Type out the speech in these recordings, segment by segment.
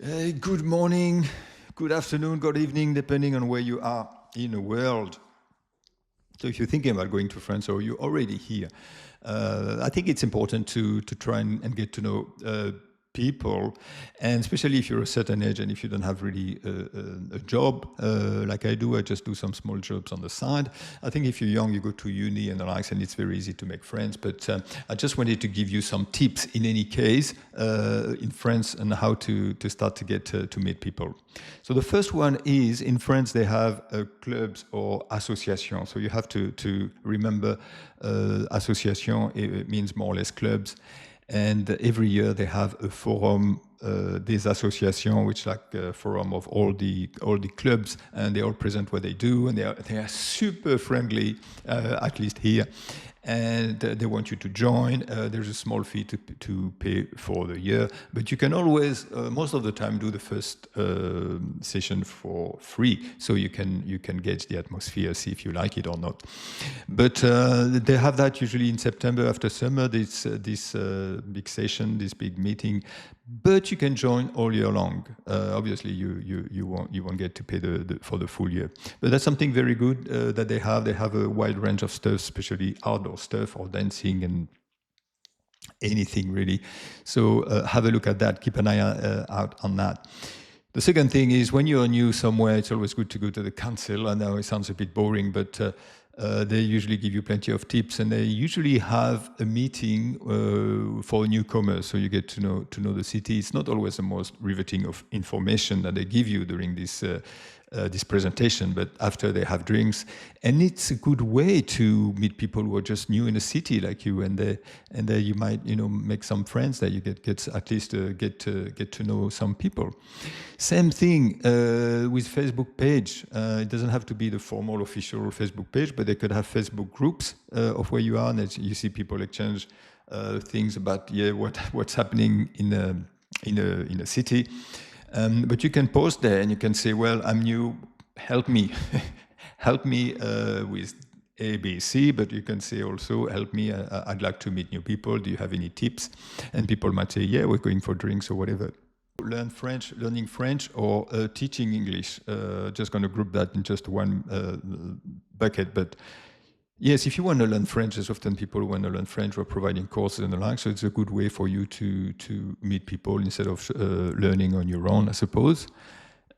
Good morning, good afternoon, good evening, depending on where you are in the world. So if you're thinking about going to France or you're already here, I think it's important to try and get to know people, and especially if you're a certain age and if you don't have really a job like I do. I just do some small jobs on the side. I think if you're young, you go to uni and the likes, and it's very easy to make friends. But I just wanted to give you some tips in any case in France on how to start to get to meet people. So the first one is, in France they have clubs or associations. So you have to remember association, it means more or less clubs. And every year they have a forum des associations, which is like a forum of all the clubs, and they all present what they do, and they are super friendly, at least here. And they want you to join. There's a small fee to pay for the year, but you can always, most of the time, do the first session for free, so you can gauge the atmosphere, see if you like it or not. But they have that usually in September after summer. This big session, this big meeting. But you can join all year long. Obviously, you won't get to pay for the full year. But that's something very good that they have. They have a wide range of stuff, especially outdoor stuff or dancing and anything really. So have a look at that. Keep an eye out on that. The second thing is, when you're new somewhere, it's always good to go to the council. I know it sounds a bit boring, but they usually give you plenty of tips, and they usually have a meeting for newcomers, so you get to know the city. It's not always the most riveting of information that they give you during this presentation, but after they have drinks, and it's a good way to meet people who are just new in a city like you, and you might make some friends that you get at least get to know some people. Same thing with Facebook page. It doesn't have to be the formal official Facebook page, but they could have Facebook groups of where you are, and you see people exchange things about what's happening in a city. But you can post there and you can say, well, I'm new, help me. Help me with A, B, C, but you can say also, help me, I'd like to meet new people. Do you have any tips? And people might say, yeah, we're going for drinks or whatever. Learning French or teaching English. Just going to group that in just one bucket. But yes, if you want to learn French, there's often people who want to learn French or providing courses and the like, so it's a good way for you to meet people instead of learning on your own, I suppose.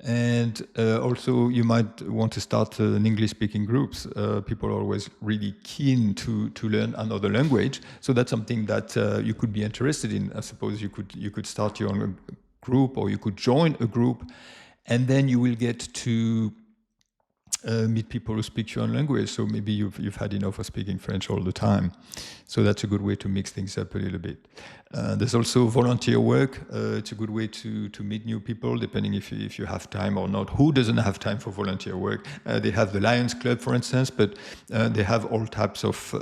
And also, you might want to start an English-speaking groups. People are always really keen to learn another language, so that's something that you could be interested in. I suppose you could start your own group, or you could join a group, and then you will get to meet people who speak your own language. So maybe you've had enough of speaking French all the time. So that's a good way to mix things up a little bit. There's also volunteer work. It's a good way to meet new people, depending if you have time or not. Who doesn't have time for volunteer work? They have the Lions Club, for instance, but they have all types of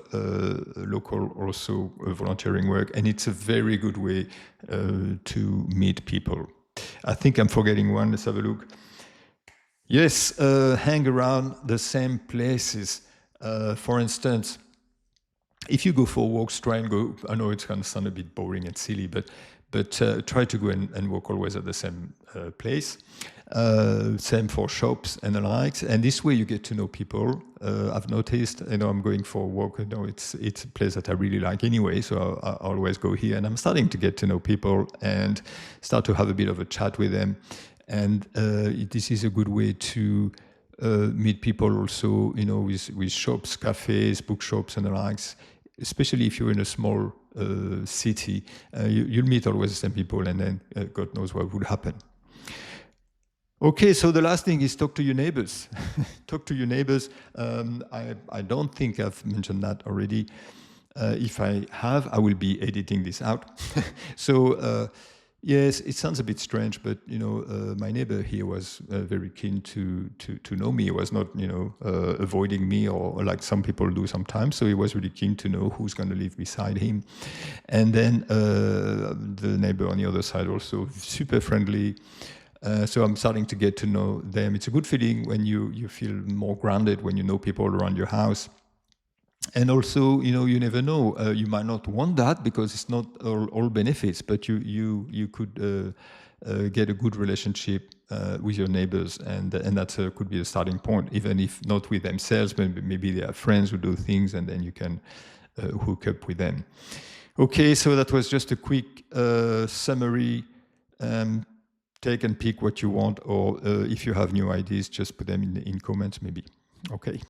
local also volunteering work, and it's a very good way to meet people. I think I'm forgetting one. Let's have a look. Yes, hang around the same places. For instance, if you go for walks, try and go. I know it's going to sound a bit boring and silly, but try to go and walk always at the same place. Same for shops and the likes. And this way you get to know people. I've noticed, I'm going for a walk. It's a place that I really like anyway, so I always go here. And I'm starting to get to know people and start to have a bit of a chat with them. And this is a good way to meet people also, with shops, cafes, bookshops, and the likes. Especially if you're in a small city, you'll meet always the same people, and then God knows what would happen. Okay, so the last thing is talk to your neighbors. Talk to your neighbors. I don't think I've mentioned that already. If I have, I will be editing this out. So. Yes, it sounds a bit strange, but my neighbor here was very keen to know me. He was not, avoiding me or like some people do sometimes. So he was really keen to know who's going to live beside him. And then the neighbor on the other side also super friendly. So I'm starting to get to know them. It's a good feeling when you feel more grounded when you know people around your house. And also, you never know. You might not want that because it's not all benefits, but you could get a good relationship with your neighbors, and that could be a starting point, even if not with themselves, but maybe they have friends who do things, and then you can hook up with them. Okay, so that was just a quick summary. Take and pick what you want, or if you have new ideas, just put them in comments maybe. Okay.